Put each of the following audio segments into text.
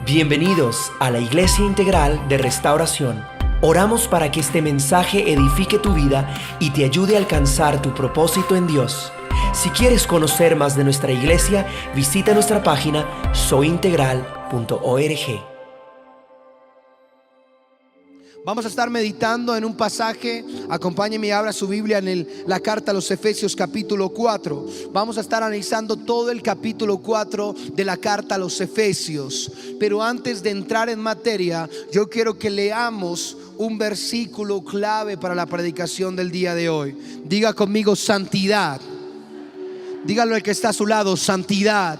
Bienvenidos a la Iglesia Integral de Restauración. Oramos para que este mensaje edifique tu vida y te ayude a alcanzar tu propósito en Dios. Si quieres conocer más de nuestra iglesia, visita nuestra página soyintegral.org. Vamos a estar meditando en un pasaje. Acompáñeme y abra su Biblia en la carta a los Efesios capítulo 4. Vamos a estar analizando todo el capítulo 4 de la carta a los Efesios. Pero antes de entrar en materia, yo quiero que leamos un versículo clave para la predicación del día de hoy. Diga conmigo: santidad. Dígalo al que está a su lado: santidad.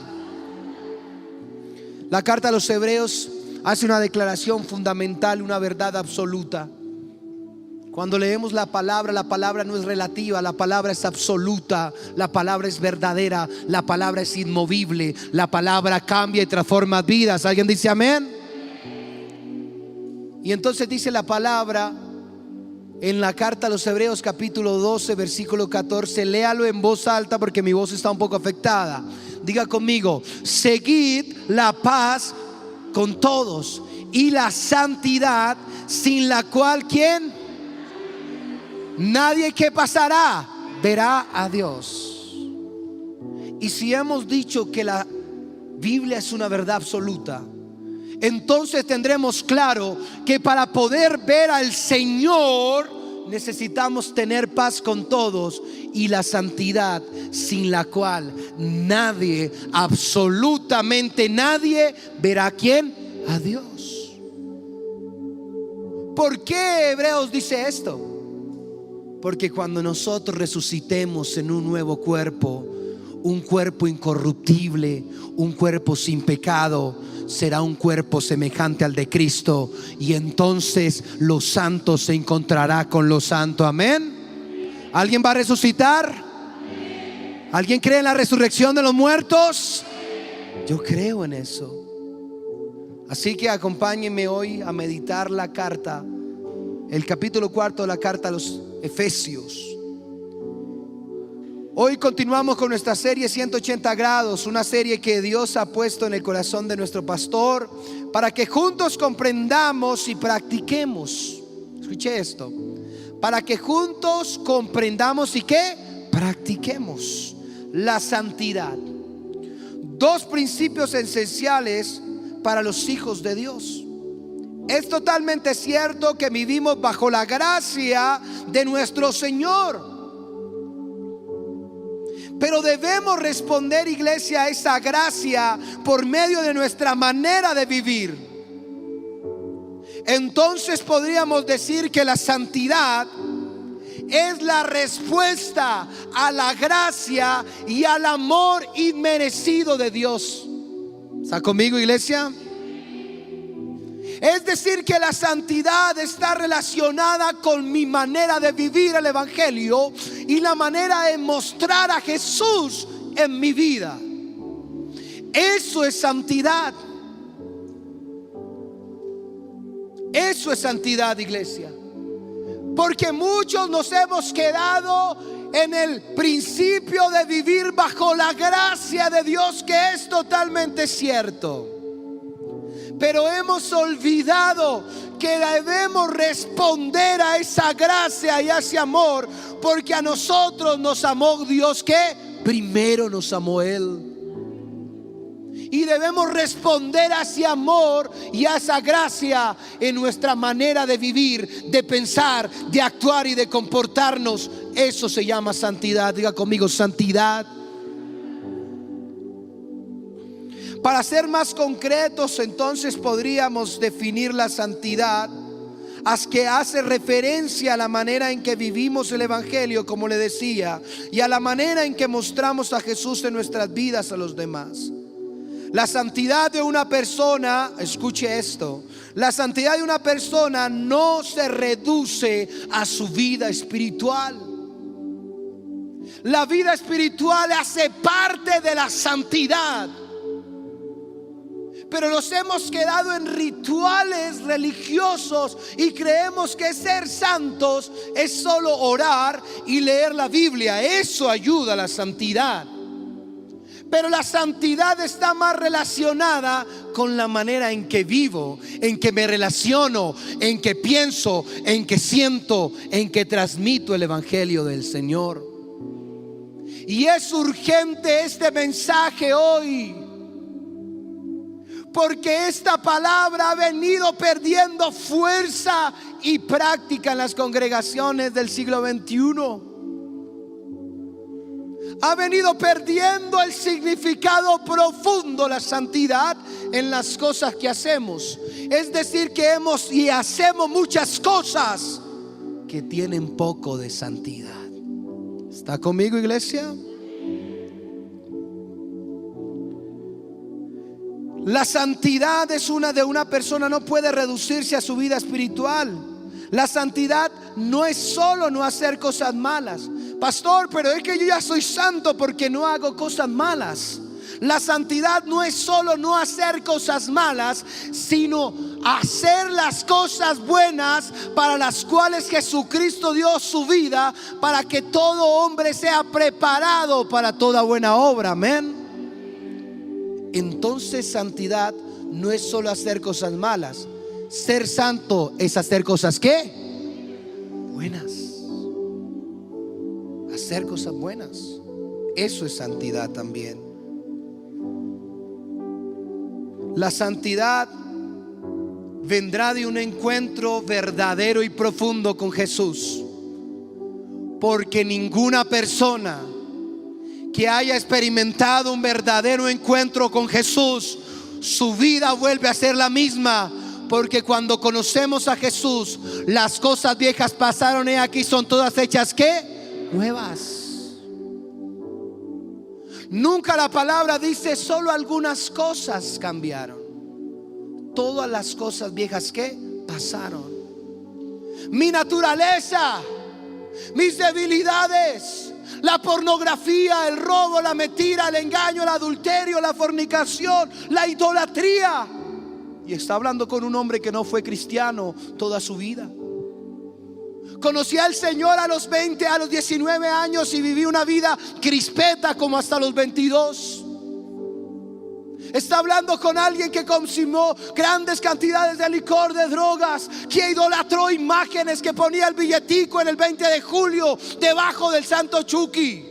La carta a los Hebreos hace una declaración fundamental, una verdad absoluta. Cuando leemos la palabra no es relativa, la palabra es absoluta, la palabra es verdadera, la palabra es inmovible, la palabra cambia y transforma vidas. ¿Alguien dice amén? Y entonces dice la palabra en la carta a los Hebreos capítulo 12 versículo 14. Léalo en voz alta porque mi voz está un poco afectada. Diga conmigo: seguid la paz con todos y la santidad, sin la cual ¿quién? Nadie que pasará verá a Dios. Y si hemos dicho que la Biblia es una verdad absoluta, entonces tendremos claro que para poder ver al Señor necesitamos tener paz con todos y la santidad, sin la cual nadie, absolutamente nadie, verá a quién, a Dios. ¿Por qué Hebreos dice esto? Porque cuando nosotros resucitemos en un nuevo cuerpo, un cuerpo incorruptible, un cuerpo sin pecado, será un cuerpo semejante al de Cristo, y entonces los santos se encontrará con los santos. Amén. ¿Alguien va a resucitar? ¿Alguien cree en la resurrección de los muertos? Yo creo en eso. Así que acompáñenme hoy a meditar la carta, el capítulo 4 de la carta a los Efesios. Hoy continuamos con nuestra serie 180 grados, una serie que Dios ha puesto en el corazón de nuestro pastor para que juntos comprendamos y practiquemos. Escuche esto: para que juntos comprendamos y que practiquemos la santidad. Dos principios esenciales para los hijos de Dios. Es totalmente cierto que vivimos bajo la gracia de nuestro Señor, pero debemos responder, iglesia, a esa gracia por medio de nuestra manera de vivir. Entonces podríamos decir que la santidad es la respuesta a la gracia y al amor inmerecido de Dios. ¿Está conmigo, iglesia? Es decir, que la santidad está relacionada con mi manera de vivir el evangelio y la manera de mostrar a Jesús en mi vida. Eso es santidad. Eso es santidad, iglesia. Porque muchos nos hemos quedado en el principio de vivir bajo la gracia de Dios, que es totalmente cierto. Pero hemos olvidado que debemos responder a esa gracia y a ese amor, porque a nosotros nos amó Dios, que primero nos amó Él. Y debemos responder a ese amor y a esa gracia en nuestra manera de vivir, de pensar, de actuar y de comportarnos. Eso se llama santidad. Diga conmigo: santidad. Para ser más concretos, entonces podríamos definir la santidad que hace referencia a la manera en que vivimos el evangelio, como le decía, y a la manera en que mostramos a Jesús en nuestras vidas a los demás. La santidad de una persona, escuche esto, la santidad de una persona no se reduce a su vida espiritual. La vida espiritual hace parte de la santidad. Pero nos hemos quedado en rituales religiosos y creemos que ser santos es solo orar y leer la Biblia. Eso ayuda a la santidad. Pero la santidad está más relacionada con la manera en que vivo, en que me relaciono, en que pienso, en que siento, en que transmito el evangelio del Señor. Y es urgente este mensaje hoy, porque esta palabra ha venido perdiendo fuerza y práctica en las congregaciones del siglo XXI. Ha venido perdiendo el significado profundo, la santidad, en las cosas que hacemos. Es decir, que hacemos muchas cosas que tienen poco de santidad. ¿Está conmigo, iglesia? La santidad de una persona no puede reducirse a su vida espiritual. La santidad no es solo no hacer cosas malas. Pastor, pero es que yo ya soy santo porque no hago cosas malas. La santidad no es solo no hacer cosas malas, sino hacer las cosas buenas para las cuales Jesucristo dio su vida, para que todo hombre sea preparado para toda buena obra. Amén. Entonces santidad no es solo hacer cosas malas. Ser santo es hacer cosas ¿qué? Buenas. Hacer cosas buenas. Eso es santidad también. La santidad vendrá de un encuentro verdadero y profundo con Jesús. Porque ninguna persona que haya experimentado un verdadero encuentro con Jesús, su vida vuelve a ser la misma. Porque cuando conocemos a Jesús, las cosas viejas pasaron y aquí son todas hechas ¿qué? Nuevas. Nunca la palabra dice solo algunas cosas cambiaron. Todas las cosas viejas ¿qué? Pasaron. Mi naturaleza, mis debilidades, la pornografía, el robo, la mentira, el engaño, el adulterio, la fornicación, la idolatría. Y está hablando con un hombre que no fue cristiano toda su vida. Conocí al Señor a los 20, a los 19 años y viví una vida crispeta como hasta los 22. Está hablando con alguien que consumió grandes cantidades de licor, de drogas, que idolatró imágenes, que ponía el billetico en el 20 de julio debajo del Santo Chucky.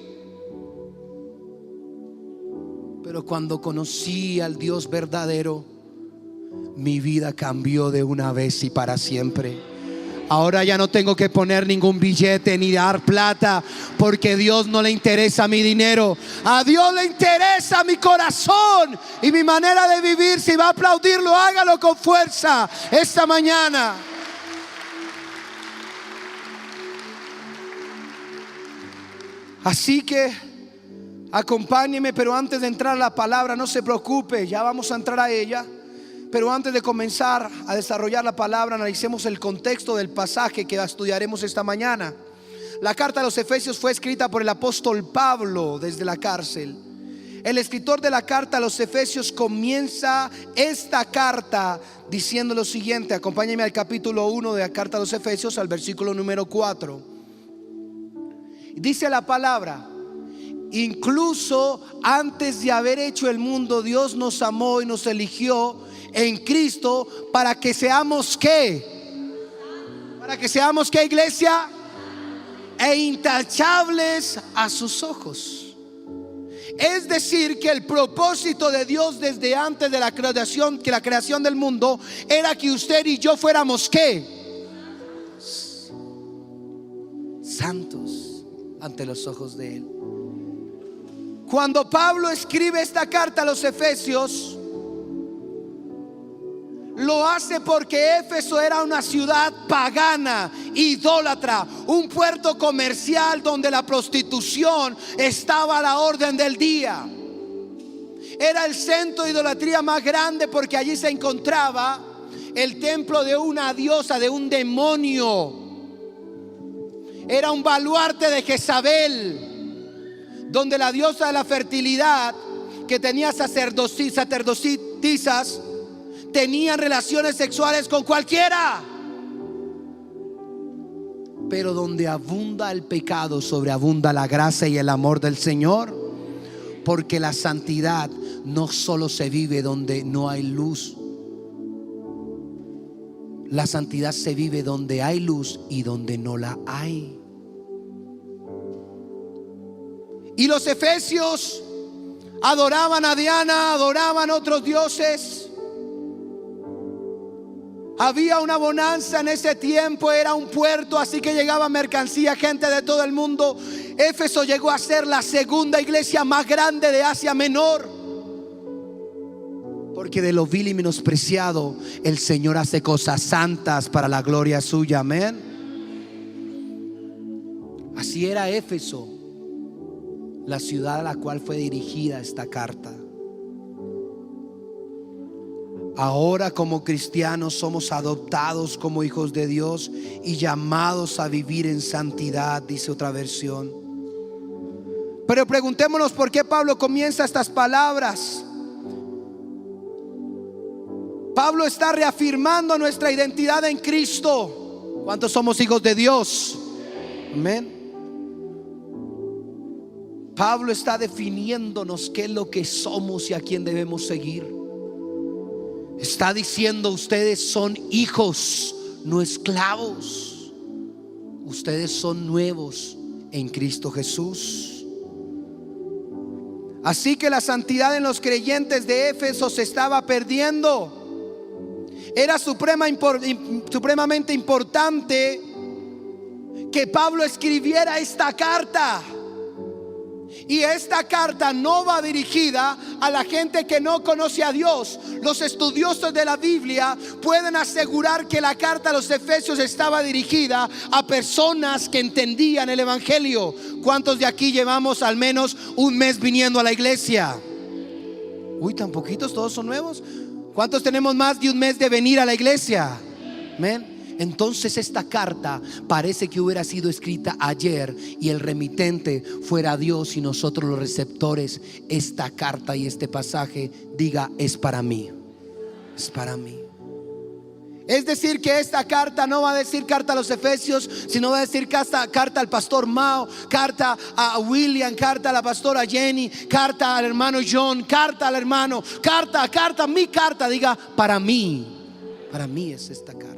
Pero cuando conocí al Dios verdadero, mi vida cambió de una vez y para siempre. Ahora ya no tengo que poner ningún billete ni dar plata, porque a Dios no le interesa mi dinero. A Dios le interesa mi corazón y mi manera de vivir. Si va a aplaudirlo, hágalo con fuerza esta mañana. Así que acompáñeme, pero antes de entrar a la palabra, no se preocupe, ya vamos a entrar a ella. Pero antes de comenzar a desarrollar la palabra, analicemos el contexto del pasaje que estudiaremos esta mañana. La carta a los Efesios fue escrita por el apóstol Pablo desde la cárcel. El escritor de la carta a los Efesios comienza esta carta diciendo lo siguiente. Acompáñenme al capítulo 1 de la carta a los Efesios, al versículo número 4. Dice la palabra: incluso antes de haber hecho el mundo, Dios nos amó y nos eligió en Cristo para que seamos ¿qué? Para que seamos ¿qué, iglesia? E intachables a sus ojos. Es decir, que el propósito de Dios desde antes de la creación del mundo era que usted y yo fuéramos ¿qué? Santos ante los ojos de Él. Cuando Pablo escribe esta carta a los Efesios, lo hace porque Éfeso era una ciudad pagana, idólatra, un puerto comercial donde la prostitución estaba a la orden del día. Era el centro de idolatría más grande, porque allí se encontraba el templo de una diosa, de un demonio. Era un baluarte de Jezabel, donde la diosa de la fertilidad, que tenía sacerdotisas, tenían relaciones sexuales con cualquiera. Pero donde abunda el pecado, sobreabunda la gracia y el amor del Señor. Porque la santidad no solo se vive donde no hay luz. La santidad se vive donde hay luz y donde no la hay. Y los efesios adoraban a Diana, adoraban a otros dioses. Había una bonanza en ese tiempo, era un puerto, así que llegaba mercancía, gente de todo el mundo. Éfeso llegó a ser la segunda iglesia más grande de Asia Menor. Porque de lo vil y menospreciado el Señor hace cosas santas para la gloria suya. Amén. Así era Éfeso, la ciudad a la cual fue dirigida esta carta. Ahora como cristianos somos adoptados como hijos de Dios y llamados a vivir en santidad, dice otra versión. Pero preguntémonos por qué Pablo comienza estas palabras. Pablo está reafirmando nuestra identidad en Cristo. ¿Cuántos somos hijos de Dios? Amén. Pablo está definiéndonos qué es lo que somos y a quién debemos seguir. Está diciendo: ustedes son hijos, no esclavos. Ustedes son nuevos en Cristo Jesús. Así que la santidad en los creyentes de Éfeso se estaba perdiendo. Era supremamente importante que Pablo escribiera esta carta. Y esta carta no va dirigida a la gente que no conoce a Dios. Los estudiosos de la Biblia pueden asegurar que la carta a los Efesios estaba dirigida a personas que entendían el Evangelio. ¿Cuántos de aquí llevamos al menos un mes viniendo a la iglesia? Uy, tan poquitos, todos son nuevos. ¿Cuántos tenemos más de un mes de venir a la iglesia? Amén. Entonces esta carta parece que hubiera sido escrita ayer y el remitente fuera Dios y nosotros los receptores. Esta carta y este pasaje diga: es para mí, es para mí. Es decir, que esta carta no va a decir carta a los Efesios, sino va a decir carta al pastor Mao, carta a William, carta a la pastora Jenny, carta al hermano John, carta al hermano, carta, mi carta. Diga: para mí es esta carta.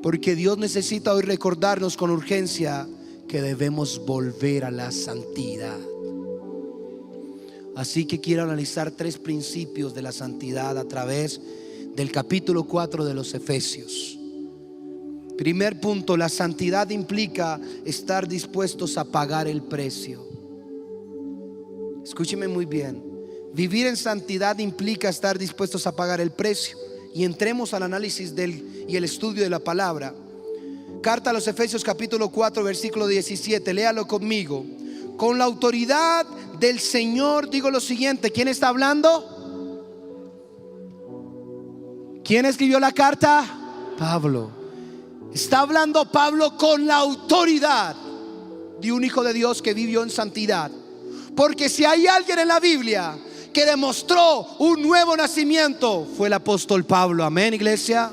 Porque Dios necesita hoy recordarnos con urgencia que debemos volver a la santidad. Así que quiero analizar 3 principios de la santidad a través del capítulo 4 de los Efesios. Primer punto: la santidad implica estar dispuestos a pagar el precio. Escúcheme muy bien. Vivir en santidad implica estar dispuestos a pagar el precio. Y entremos al análisis y el estudio de la palabra. Carta a los Efesios capítulo 4 versículo 17. Léalo conmigo. Con la autoridad del Señor digo lo siguiente. ¿Quién está hablando? ¿Quién escribió la carta? Pablo. Está hablando Pablo con la autoridad de un hijo de Dios que vivió en santidad. Porque si hay alguien en la Biblia que demostró un nuevo nacimiento, fue el apóstol Pablo. Amén, iglesia.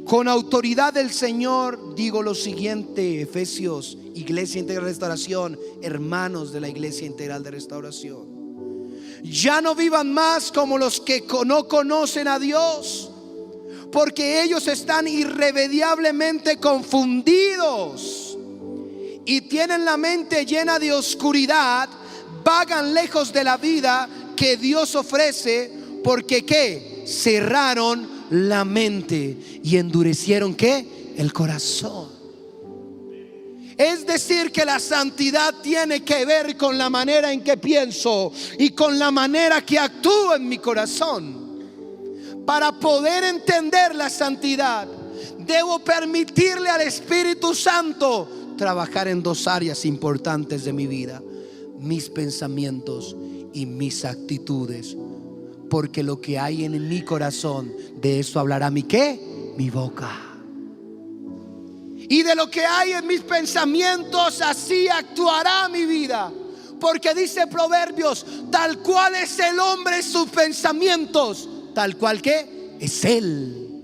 Con autoridad del Señor digo lo siguiente, Efesios, Iglesia Integral de Restauración, hermanos de la Iglesia Integral de Restauración: ya no vivan más como los que no conocen a Dios, porque ellos están irremediablemente confundidos y tienen la mente llena de oscuridad. Vagan lejos de la vida que Dios ofrece, porque ¿qué? Cerraron la mente y endurecieron ¿qué? El corazón. Es decir, que la santidad tiene que ver con la manera en que pienso y con la manera que actúo en mi corazón. Para poder entender la santidad, debo permitirle al Espíritu Santo trabajar en 2 áreas importantes de mi vida: mis pensamientos y mis actitudes. Porque lo que hay en mi corazón, de eso hablará mi ¿qué? Mi boca. Y de lo que hay en mis pensamientos, así actuará mi vida. Porque dice Proverbios: tal cual es el hombre en sus pensamientos, tal cual ¿qué? Es él.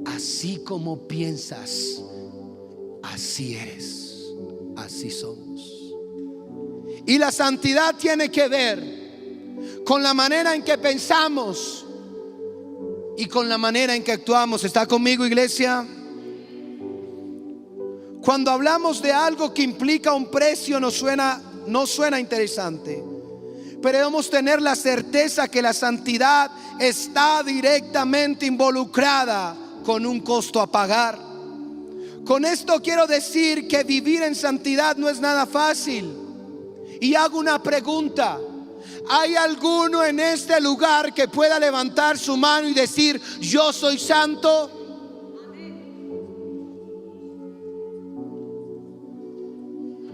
Así como piensas, así eres. así somos. Y la santidad tiene que ver con la manera en que pensamos y con la manera en que actuamos. ¿Está conmigo, iglesia? Cuando hablamos de algo que implica un precio, no suena interesante, pero debemos tener la certeza que la santidad está directamente involucrada con un costo a pagar. Con esto quiero decir que vivir en santidad no es nada fácil. Y hago una pregunta: ¿hay alguno en este lugar que pueda levantar su mano y decir: yo soy santo?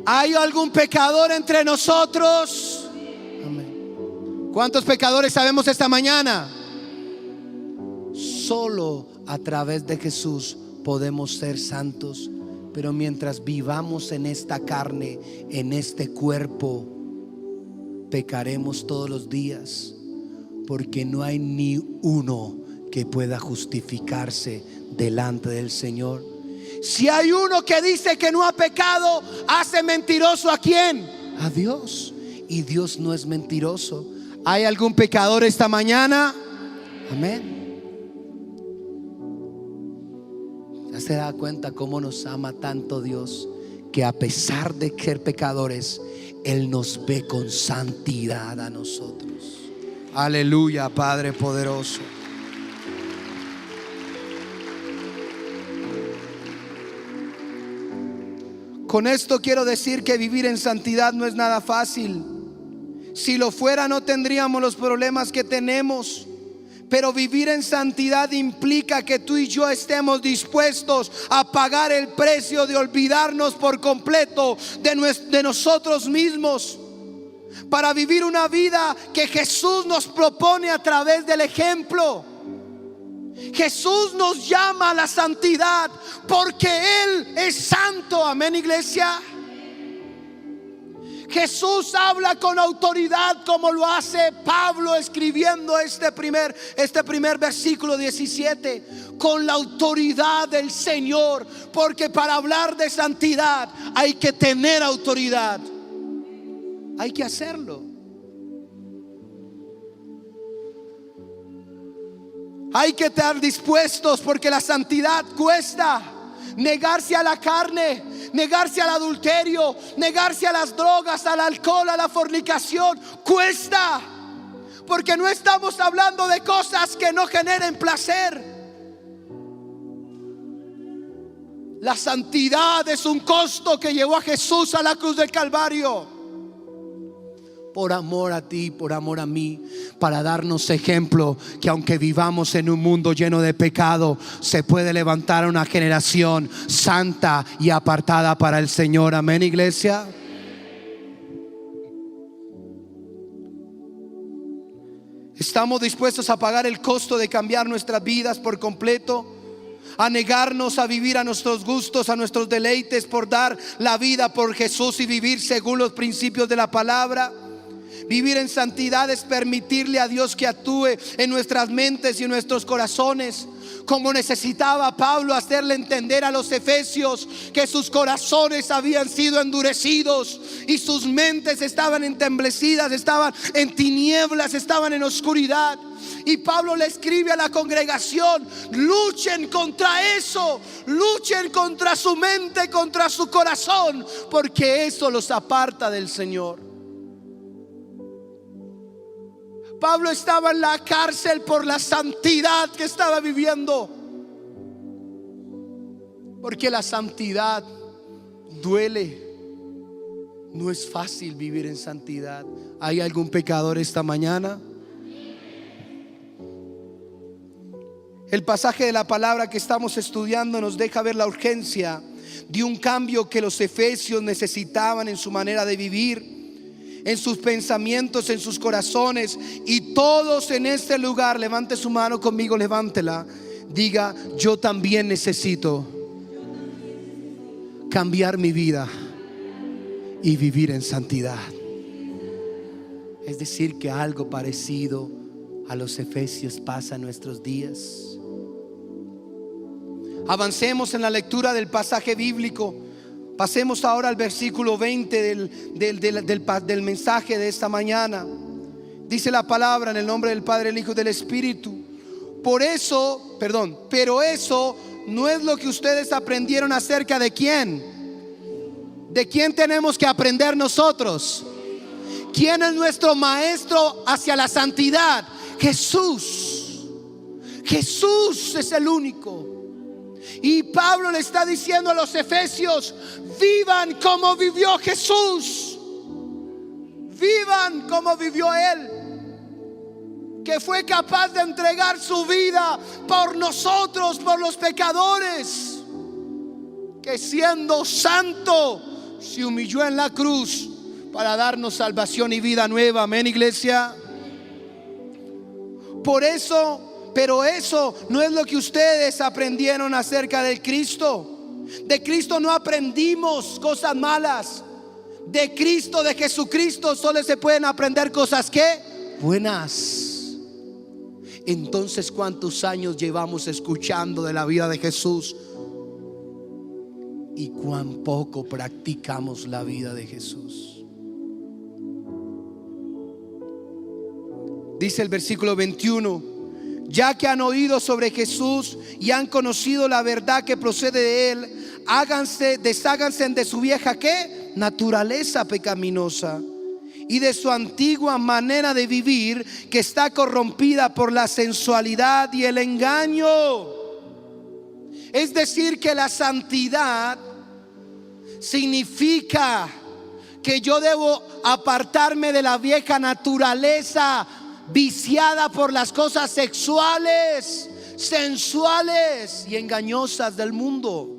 ¿Hay algún pecador entre nosotros? Amén. ¿Cuántos pecadores sabemos esta mañana? Solo a través de Jesús podemos ser santos. Pero mientras vivamos en esta carne, en este cuerpo, pecaremos todos los días, porque no hay ni uno que pueda justificarse delante del Señor. Si hay uno que dice que no ha pecado, hace mentiroso ¿a quién? A Dios. Y Dios no es mentiroso. ¿Hay algún pecador esta mañana? Amén. ¿Ya se da cuenta cómo nos ama tanto Dios? Que a pesar de ser pecadores, Él nos ve con santidad a nosotros. Aleluya, Padre poderoso. Con esto quiero decir que vivir en santidad no es nada fácil. Si lo fuera, no tendríamos los problemas que tenemos. Pero vivir en santidad implica que tú y yo estemos dispuestos a pagar el precio de olvidarnos por completo de nosotros mismos, para vivir una vida que Jesús nos propone a través del ejemplo. Jesús nos llama a la santidad porque Él es santo. Amén, iglesia. Jesús habla con autoridad, como lo hace Pablo escribiendo este primer versículo 17, con la autoridad del Señor, porque para hablar de santidad hay que tener autoridad. Hay que hacerlo. Hay que estar dispuestos, porque la santidad cuesta. Negarse a la carne, negarse al adulterio, negarse a las drogas, al alcohol, a la fornicación, cuesta. Porque no estamos hablando de cosas que no generen placer. La santidad es un costo que llevó a Jesús a la cruz del Calvario. Por amor a ti, por amor a mí, para darnos ejemplo que aunque vivamos en un mundo lleno de pecado, se puede levantar una generación santa y apartada para el Señor. Amén, iglesia. ¿Estamos dispuestos a pagar el costo de cambiar nuestras vidas por completo? A negarnos a vivir a nuestros gustos, a nuestros deleites, por dar la vida por Jesús y vivir según los principios de la palabra. Vivir en santidad es permitirle a Dios que actúe en nuestras mentes y en nuestros corazones, como necesitaba Pablo hacerle entender a los efesios que sus corazones habían sido endurecidos y sus mentes estaban entemblecidas, estaban en tinieblas, estaban en oscuridad. Y Pablo le escribe a la congregación: luchen contra eso, luchen contra su mente, contra su corazón, porque eso los aparta del Señor. Pablo estaba en la cárcel por la santidad que estaba viviendo, porque la santidad duele. No es fácil vivir en santidad. ¿Hay algún pecador esta mañana? El pasaje de la palabra que estamos estudiando nos deja ver la urgencia de un cambio que los efesios necesitaban en su manera de vivir, en sus pensamientos, en sus corazones. Y todos en este lugar, levante su mano conmigo, levántela, diga: yo también necesito cambiar mi vida y vivir en santidad. Es decir, que algo parecido a los efesios pasa en nuestros días. Avancemos en la lectura del pasaje bíblico. Pasemos ahora al versículo 20 del mensaje de esta mañana. Dice la palabra en el nombre del Padre, el Hijo y del Espíritu. Pero eso no es lo que ustedes aprendieron acerca de quién. ¿De quién tenemos que aprender nosotros? ¿Quién es nuestro maestro hacia la santidad? Jesús. Jesús es el único. Y Pablo le está diciendo a los efesios: vivan como vivió Jesús. Vivan como vivió Él, que fue capaz de entregar su vida por nosotros, por los pecadores, que siendo santo se humilló en la cruz para darnos salvación y vida nueva. Amén, iglesia. Pero eso no es lo que ustedes aprendieron acerca del Cristo. De Cristo no aprendimos cosas malas. De Cristo, de Jesucristo, solo se pueden aprender cosas ¿qué? Buenas. Entonces, ¿cuántos años llevamos escuchando de la vida de Jesús? Y cuán poco practicamos la vida de Jesús. Dice el versículo 21: ya que han oído sobre Jesús y han conocido la verdad que procede de Él, desháganse de su vieja ¿qué? Naturaleza pecaminosa y de su antigua manera de vivir, que está corrompida por la sensualidad y el engaño. Es decir, que la santidad significa que yo debo apartarme de la vieja naturaleza viciada por las cosas sexuales, sensuales y engañosas del mundo.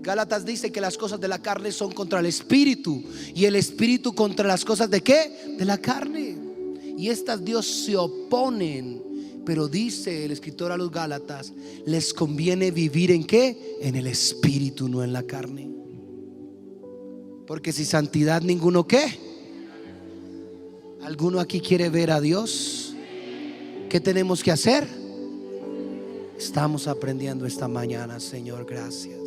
Gálatas dice que las cosas de la carne son contra el espíritu, y el espíritu contra las cosas de ¿qué? De la carne. Y estas Dios se oponen. Pero dice el escritor a los Gálatas: les conviene vivir ¿en qué? En el espíritu, no en la carne. Porque si santidad ninguno ¿qué? ¿Alguno aquí quiere ver a Dios? ¿Qué tenemos que hacer? Estamos aprendiendo esta mañana, Señor, gracias.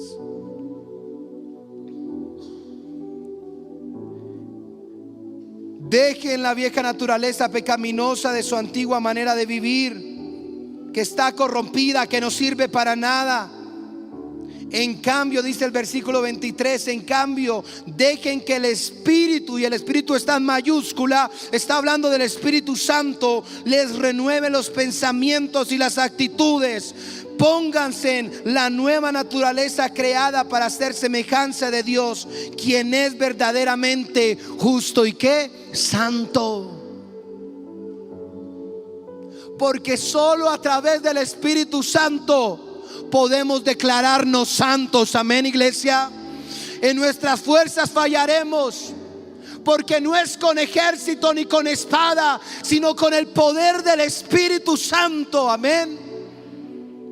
Dejen la vieja naturaleza pecaminosa de su antigua manera de vivir, que está corrompida, que no sirve para nada. En cambio, dice el versículo 23, en cambio, dejen que el Espíritu, y el Espíritu está en mayúscula, está hablando del Espíritu Santo, les renueve los pensamientos y las actitudes. Pónganse en la nueva naturaleza creada para hacer semejanza de Dios, quien es verdaderamente justo y ¿qué? Santo. Porque solo a través del Espíritu Santo podemos declararnos santos. Amén, iglesia. En nuestras fuerzas fallaremos, porque no es con ejército ni con espada, sino con el poder del Espíritu Santo. Amén.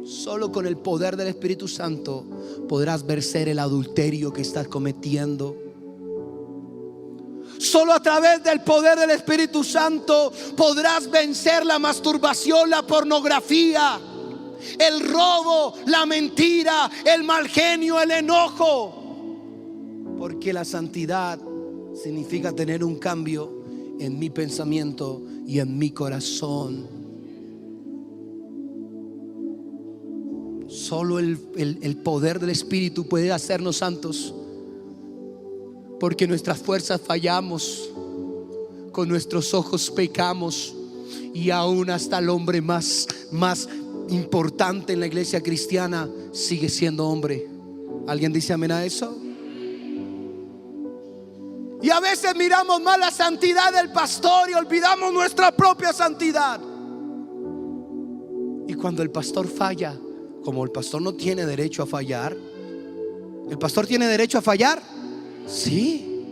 Solo con el poder del Espíritu Santo podrás vencer el adulterio que estás cometiendo. Solo a través del poder del Espíritu Santo podrás vencer la masturbación, la pornografía, el robo, la mentira, el mal genio, el enojo. Porque la santidad significa tener un cambio en mi pensamiento y en mi corazón. Solo el poder del Espíritu puede hacernos santos, porque nuestras fuerzas fallamos, con nuestros ojos pecamos, y aún hasta el hombre más importante en la iglesia cristiana sigue siendo hombre. ¿Alguien dice amén a eso? Y a veces miramos más la santidad del pastor y olvidamos nuestra propia santidad. Y cuando el pastor falla, como el pastor no tiene derecho a fallar, ¿el pastor tiene derecho a fallar? Sí,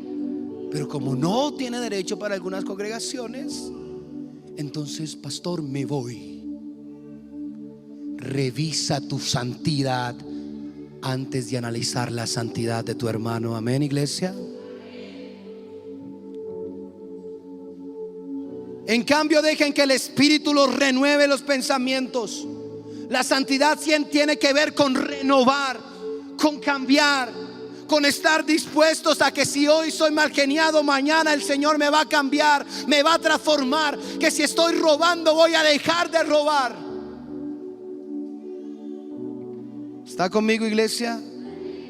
pero como no tiene derecho para algunas congregaciones, entonces, pastor, me voy. Revisa tu santidad antes de analizar la santidad de tu hermano. Amén, iglesia. En cambio, dejen que el Espíritu los renueve los pensamientos. La santidad tiene que ver con renovar, con cambiar, con estar dispuestos a que si hoy soy mal geniado, mañana el Señor me va a cambiar, me va a transformar. Que si estoy robando, voy a dejar de robar. ¿Está conmigo, iglesia?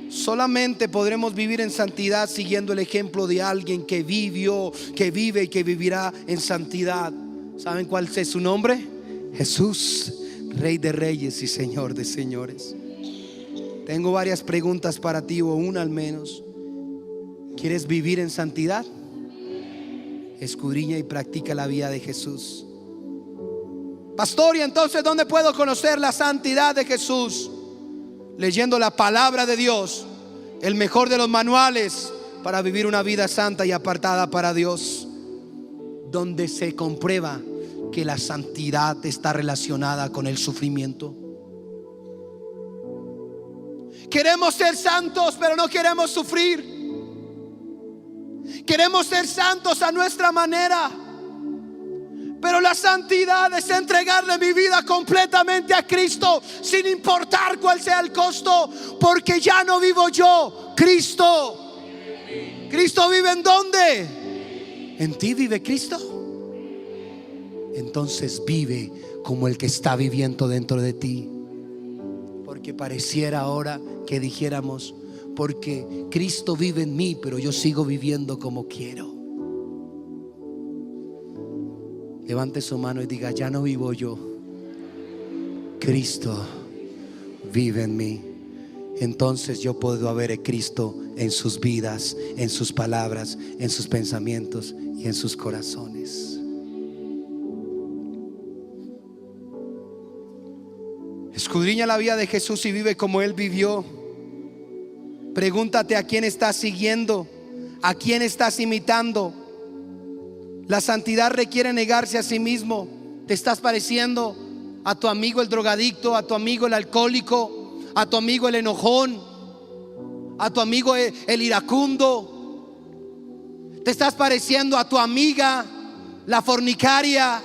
Solamente podremos vivir en santidad siguiendo el ejemplo de alguien que vivió, que vive y que vivirá en santidad. ¿Saben cuál es su nombre? Jesús, Rey de Reyes y Señor de Señores. Tengo varias preguntas para ti, o una al menos. ¿Quieres vivir en santidad? Escudriña y practica la vida de Jesús. Pastor, ¿y entonces dónde puedo conocer la santidad de Jesús? Leyendo la palabra de Dios, el mejor de los manuales para vivir una vida santa y apartada para Dios, donde se comprueba que la santidad está relacionada con el sufrimiento. Queremos ser santos, pero no queremos sufrir. Queremos ser santos a nuestra manera, pero la santidad es entregarle mi vida completamente a Cristo, sin importar cuál sea el costo, porque ya no vivo yo, Cristo. ¿Cristo vive en dónde? ¿En ti vive Cristo? Entonces vive como el que está viviendo dentro de ti. Porque pareciera ahora que dijéramos, porque Cristo vive en mí, pero yo sigo viviendo como quiero. Levante su mano y diga: ya no vivo yo, Cristo vive en mí. Entonces yo puedo ver a Cristo en sus vidas, en sus palabras, en sus pensamientos y en sus corazones. Escudriña la vida de Jesús y vive como Él vivió. Pregúntate a quién estás siguiendo, a quién estás imitando. La santidad requiere negarse a sí mismo. Te estás pareciendo a tu amigo el drogadicto, a tu amigo el alcohólico, a tu amigo el enojón, a tu amigo el iracundo. Te estás pareciendo a tu amiga la fornicaria.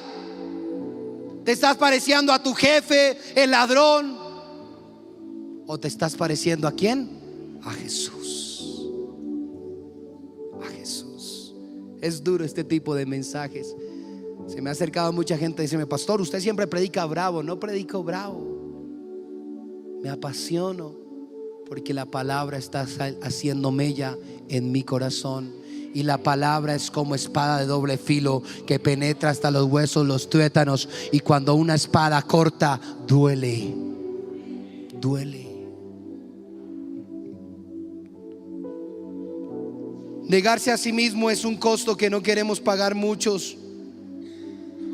Te estás pareciendo a tu jefe el ladrón. ¿O te estás pareciendo a quién? A Jesús. Es duro este tipo de mensajes. Se me ha acercado mucha gente y dice: pastor, usted siempre predica bravo. No predico bravo, me apasiono porque la palabra está haciendo mella en mi corazón. Y la palabra es como espada de doble filo que penetra hasta los huesos, los tuétanos. Y cuando una espada corta, duele. Duele. Negarse a sí mismo es un costo que no queremos pagar muchos.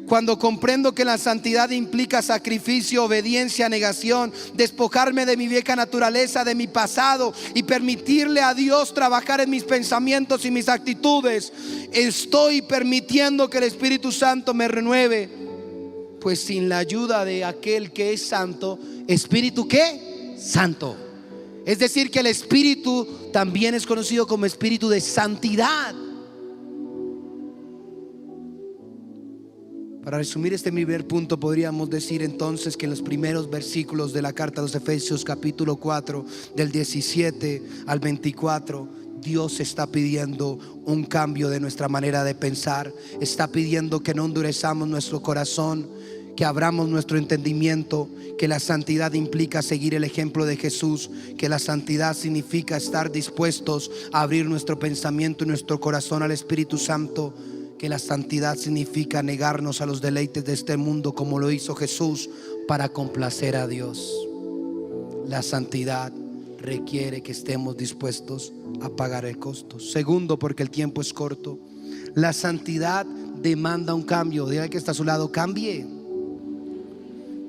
Cuando comprendo que la santidad implica sacrificio, obediencia, negación, despojarme de mi vieja naturaleza, de mi pasado, y permitirle a Dios trabajar en mis pensamientos y mis actitudes, estoy permitiendo que el Espíritu Santo me renueve. Pues sin la ayuda de aquel que es santo, ¿espíritu qué? Santo. Es decir, que el Espíritu también es conocido como Espíritu de santidad. Para resumir este primer punto, podríamos decir entonces que en los primeros versículos de la carta a los Efesios, capítulo 4, del 17 al 24, Dios está pidiendo un cambio de nuestra manera de pensar. Está pidiendo que no endurezcamos nuestro corazón, que abramos nuestro entendimiento, que la santidad implica seguir el ejemplo de Jesús, que la santidad significa estar dispuestos a abrir nuestro pensamiento y nuestro corazón al Espíritu Santo, que la santidad significa negarnos a los deleites de este mundo como lo hizo Jesús para complacer a Dios. La santidad requiere que estemos dispuestos a pagar el costo. Segundo, porque el tiempo es corto, la santidad demanda un cambio. Dile que está a su lado: cambie.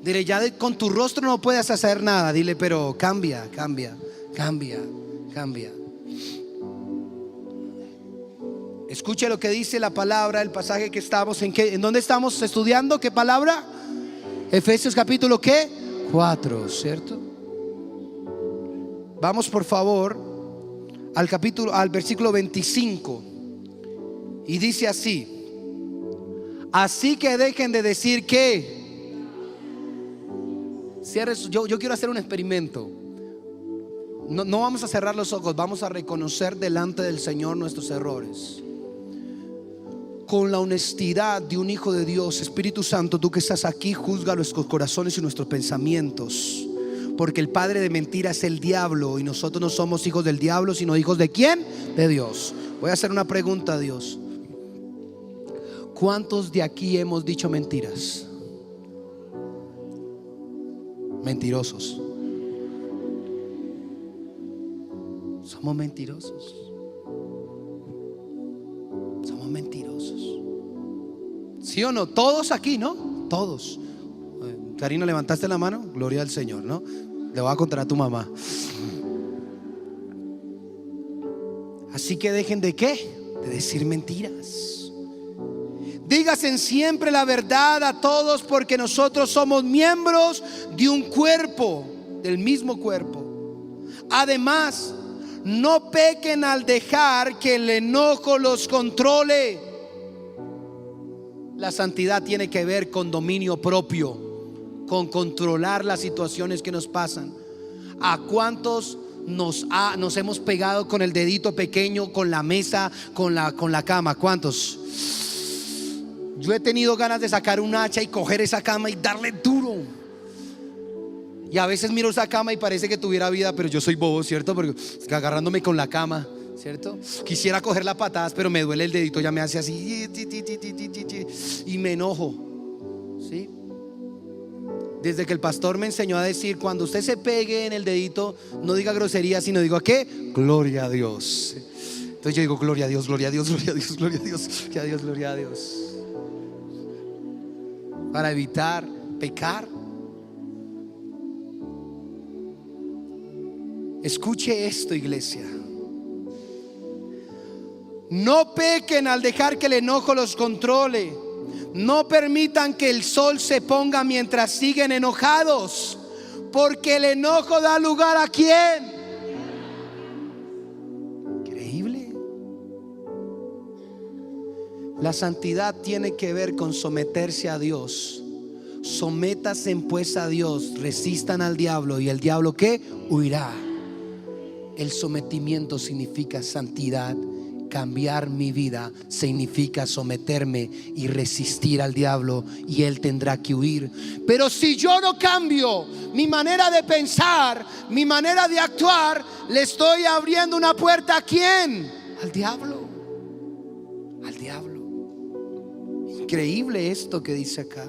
Dile: ya con tu rostro no puedes hacer nada. Dile: pero cambia, cambia, cambia, cambia. Escuche lo que dice la palabra, el pasaje que estamos ¿en dónde estamos estudiando? ¿Qué palabra? Efesios capítulo ¿qué? 4, ¿cierto? Vamos por favor al versículo 25. Y dice así: así que dejen de decir que yo quiero hacer un experimento. No vamos a cerrar los ojos, vamos a reconocer delante del Señor nuestros errores. Con la honestidad de un hijo de Dios. Espíritu Santo, tú que estás aquí, juzga nuestros corazones y nuestros pensamientos, porque el padre de mentira es el diablo, y nosotros no somos hijos del diablo, sino hijos ¿de quién? De Dios. Voy a hacer una pregunta a Dios. ¿Cuántos de aquí hemos dicho mentiras? Mentirosos. Somos mentirosos. Somos mentirosos. ¿Sí o no? Todos aquí, ¿no? Todos. Karina, levantaste la mano. Gloria al Señor, ¿no? Le voy a contar a tu mamá. Así que dejen ¿de qué? De decir mentiras. Dígasen siempre la verdad a todos, porque nosotros somos miembros de un cuerpo, del mismo cuerpo. Además, no pequen al dejar que el enojo los controle. La santidad tiene que ver con dominio propio, con controlar las situaciones que nos pasan. ¿A cuántos nos hemos pegado con el dedito pequeño, con la mesa, con la cama? ¿Cuántos? Yo he tenido ganas de sacar un hacha y coger esa cama y darle duro. Y a veces miro esa cama y parece que tuviera vida, pero yo soy bobo, ¿cierto? Porque agarrándome con la cama, ¿cierto? Quisiera coger las patadas, pero me duele el dedito, ya me hace así y me enojo, ¿sí? Desde que el pastor me enseñó a decir: cuando usted se pegue en el dedito, no diga grosería, sino diga ¿qué? Gloria a Dios. Entonces yo digo: gloria a Dios, gloria a Dios, gloria a Dios, gloria a Dios, gloria a Dios, gloria a Dios. Para evitar pecar. Escuche esto, iglesia. No pequen al dejar que el enojo los controle. No permitan que el sol se ponga mientras siguen enojados, porque el enojo da lugar ¿a quién? Increíble. La santidad tiene que ver con someterse a Dios. Sométase pues a Dios, resistan al diablo, y el diablo ¿qué? Huirá. El sometimiento significa santidad. Cambiar mi vida significa someterme y resistir al diablo, y él tendrá que huir. Pero si yo no cambio mi manera de pensar, mi manera de actuar, le estoy abriendo una puerta ¿a quién? Al diablo. Al diablo. Increíble esto que dice acá.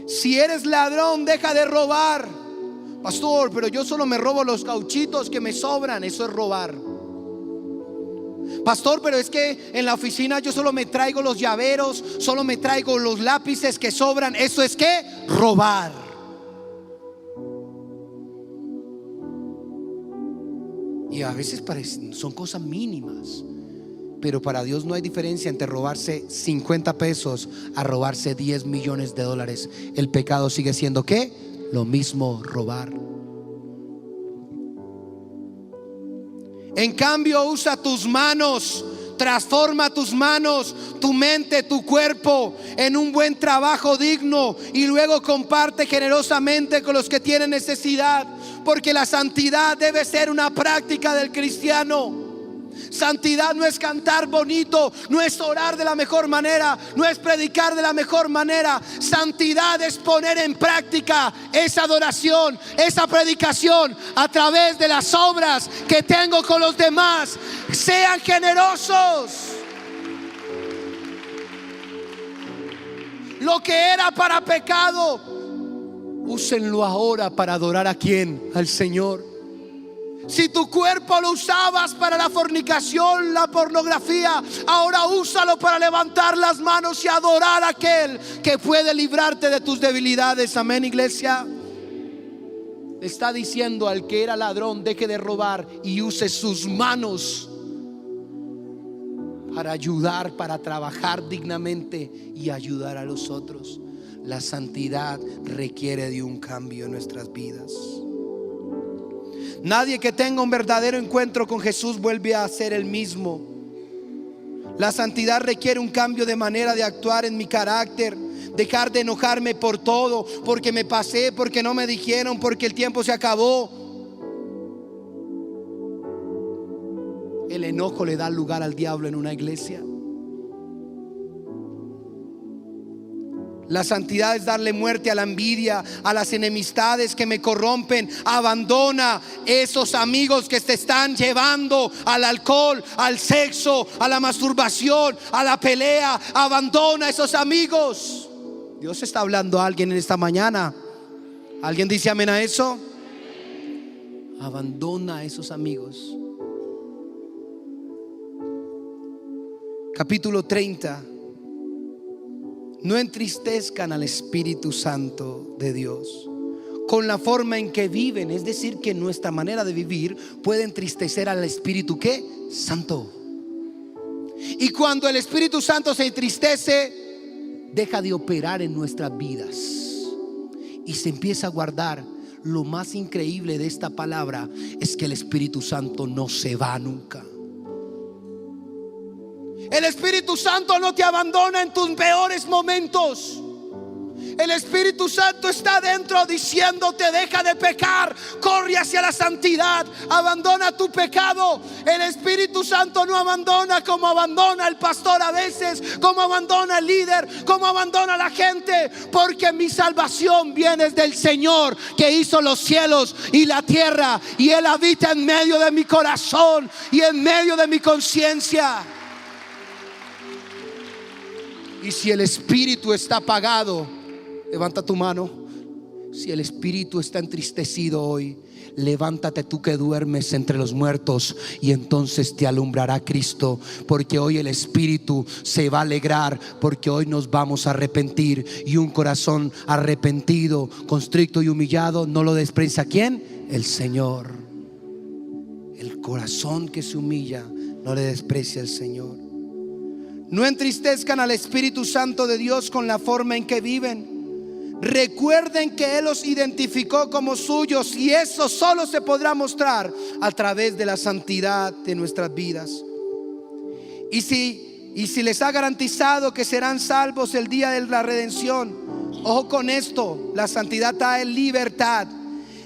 Si eres ladrón, deja de robar. Pastor, pero yo solo me robo los cauchitos que me sobran. Eso es robar. Pastor, pero es que en la oficina yo solo me traigo los llaveros, solo me traigo los lápices que sobran. Eso es ¿qué? Robar. Y a veces son cosas mínimas, pero para Dios no hay diferencia entre robarse 50 pesos a robarse 10 millones de dólares. El pecado sigue siendo ¿qué? Lo mismo, robar. En cambio, usa tus manos, transforma tus manos, tu mente, tu cuerpo en un buen trabajo digno, y luego comparte generosamente con los que tienen necesidad, porque la santidad debe ser una práctica del cristiano. Santidad no es cantar bonito, no es orar de la mejor manera, no es predicar de la mejor manera. Santidad es poner en práctica esa adoración, esa predicación a través de las obras que tengo con los demás. Sean generosos. Lo que era para pecado, úsenlo ahora para adorar ¿a quién? Al Señor. Si tu cuerpo lo usabas para la fornicación, la pornografía, ahora úsalo para levantar las manos y adorar a aquel que puede librarte de tus debilidades. Amén, iglesia. Está diciendo al que era ladrón: deje de robar y use sus manos para ayudar, para trabajar dignamente y ayudar a los otros. La santidad requiere de un cambio en nuestras vidas. Nadie que tenga un verdadero encuentro con Jesús vuelve a ser el mismo. La santidad requiere un cambio de manera de actuar en mi carácter. Dejar de enojarme por todo, porque me pasé, porque no me dijeron, porque el tiempo se acabó. enojo le da lugar al diablo en una iglesia. La santidad es darle muerte a la envidia, a las enemistades que me corrompen. Abandona esos amigos que te están llevando al alcohol, al sexo, a la masturbación, a la pelea. Abandona esos amigos. Dios está hablando a alguien en esta mañana. ¿Alguien dice amén a eso? Abandona a esos amigos. Capítulo 30. No entristezcan al Espíritu Santo de Dios con la forma en que viven. Es decir, que nuestra manera de vivir puede entristecer al Espíritu ¿qué? Santo. Y cuando el Espíritu Santo se entristece, deja de operar en nuestras vidas y se empieza a guardar. Lo más increíble de esta palabra es que el Espíritu Santo no se va nunca. El Espíritu Santo no te abandona en tus peores momentos. El Espíritu Santo está dentro diciéndote: deja de pecar, corre hacia la santidad, abandona tu pecado. El Espíritu Santo no abandona como abandona el pastor a veces, como abandona el líder, como abandona la gente. Porque mi salvación viene del Señor, que hizo los cielos y la tierra, y Él habita en medio de mi corazón y en medio de mi conciencia. Y si el espíritu está apagado, levanta tu mano. Si el espíritu está entristecido hoy, levántate tú que duermes entre los muertos, y entonces te alumbrará Cristo. Porque hoy el espíritu se va a alegrar, porque hoy nos vamos a arrepentir. Y un corazón arrepentido, constricto y humillado no lo desprecia. ¿Quién? El Señor. El corazón que se humilla no le desprecia el Señor. No entristezcan al Espíritu Santo de Dios con la forma en que viven. Recuerden que Él los identificó como suyos, y eso solo se podrá mostrar a través de la santidad de nuestras vidas. Y si les ha garantizado que serán salvos el día de la redención, ojo con esto: la santidad trae libertad.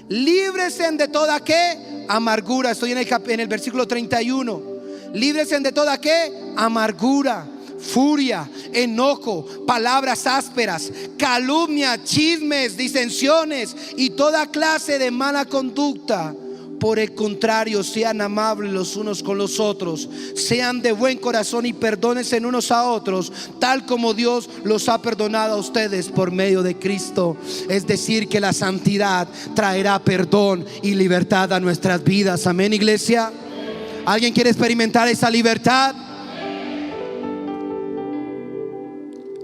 Líbresen de toda ¿qué? Amargura. Estoy en el versículo 31. Líbresen de toda ¿qué? Amargura, furia, enojo, palabras ásperas, calumnia, chismes, disensiones y toda clase de mala conducta. Por el contrario, sean amables los unos con los otros, sean de buen corazón y perdónense unos a otros, tal como Dios los ha perdonado a ustedes por medio de Cristo. Es decir, que la santidad traerá perdón y libertad a nuestras vidas. Amén, iglesia. ¿Alguien quiere experimentar esa libertad?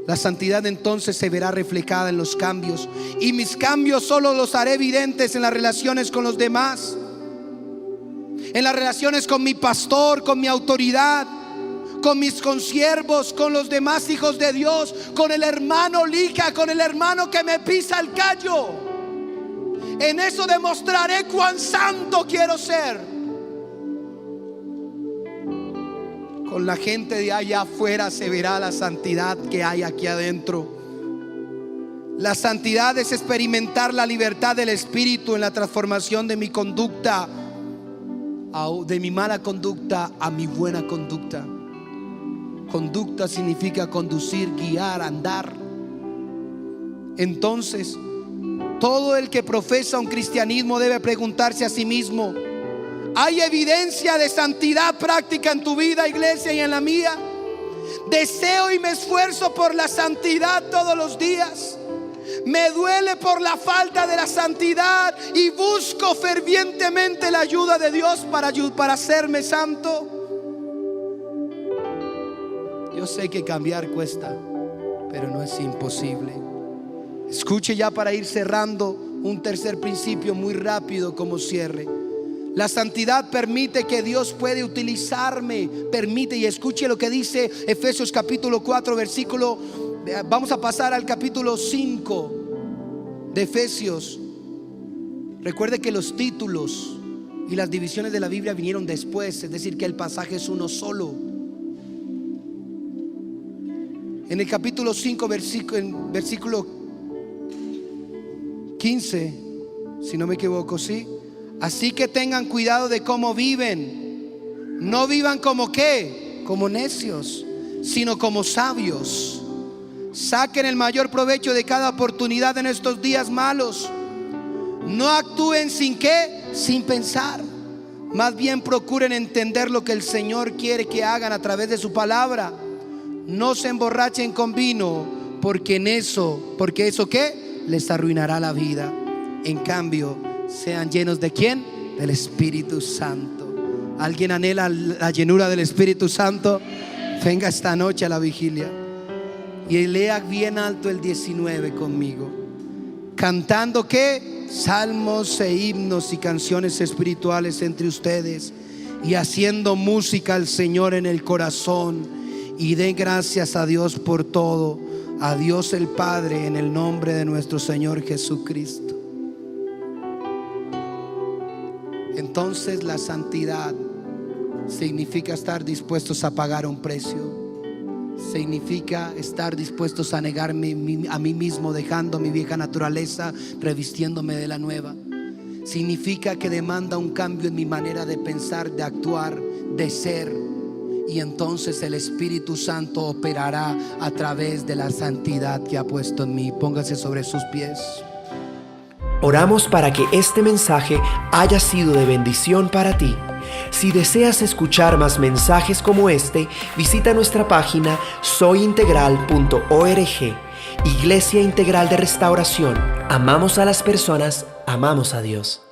La santidad entonces se verá reflejada en los cambios, y mis cambios solo los haré evidentes en las relaciones con los demás, en las relaciones con mi pastor, con mi autoridad, con mis consiervos, con los demás hijos de Dios, con el hermano lija, con el hermano que me pisa el callo. En eso demostraré cuán santo quiero ser. Con la gente de allá afuera se verá la santidad que hay aquí adentro. La santidad es experimentar la libertad del Espíritu en la transformación de mi conducta, de mi mala conducta a mi buena conducta. Conducta significa conducir, guiar, andar. Entonces, todo el que profesa un cristianismo debe preguntarse a sí mismo: ¿hay evidencia de santidad práctica en tu vida, iglesia, y en la mía? Deseo y me esfuerzo por la santidad todos los días. Me duele por la falta de la santidad y busco fervientemente la ayuda de Dios para hacerme santo. Yo sé que cambiar cuesta, pero no es imposible. Escuche, ya para ir cerrando, un tercer principio muy rápido como cierre. La santidad permite que Dios puede utilizarme. Permite, y escuche lo que dice Efesios capítulo 4 versículo. Vamos a pasar al capítulo 5 de Efesios. Recuerde que los títulos y las divisiones de la Biblia vinieron después, es decir, que el pasaje es uno solo. En el capítulo 5 versículo 15, si no me equivoco, sí. Así que tengan cuidado de cómo viven, No vivan como ¿qué? Como necios, sino como sabios. Saquen el mayor provecho de cada oportunidad en estos días malos. No actúen sin ¿qué? Sin pensar. Más bien procuren entender lo que el Señor quiere que hagan a través de su palabra. No se emborrachen con vino, porque eso ¿qué? Les arruinará la vida. En cambio, sean llenos ¿de quién? Del Espíritu Santo. ¿Alguien anhela la llenura del Espíritu Santo? Venga esta noche a la vigilia y lea bien alto el 19 conmigo, cantando ¿qué? Salmos e himnos y canciones espirituales entre ustedes, y haciendo música al Señor en el corazón, y den gracias a Dios por todo, a Dios el Padre, en el nombre de nuestro Señor Jesucristo. Entonces la santidad significa estar dispuestos a pagar un precio. Significa estar dispuestos a negarme a mí mismo, dejando mi vieja naturaleza, revistiéndome de la nueva. Significa que demanda un cambio en mi manera de pensar, de actuar, de ser. Y entonces el Espíritu Santo operará a través de la santidad que ha puesto en mí. Póngase sobre sus pies. Oramos para que este mensaje haya sido de bendición para ti. Si deseas escuchar más mensajes como este, visita nuestra página soyintegral.org. Iglesia Integral de Restauración. Amamos a las personas, amamos a Dios.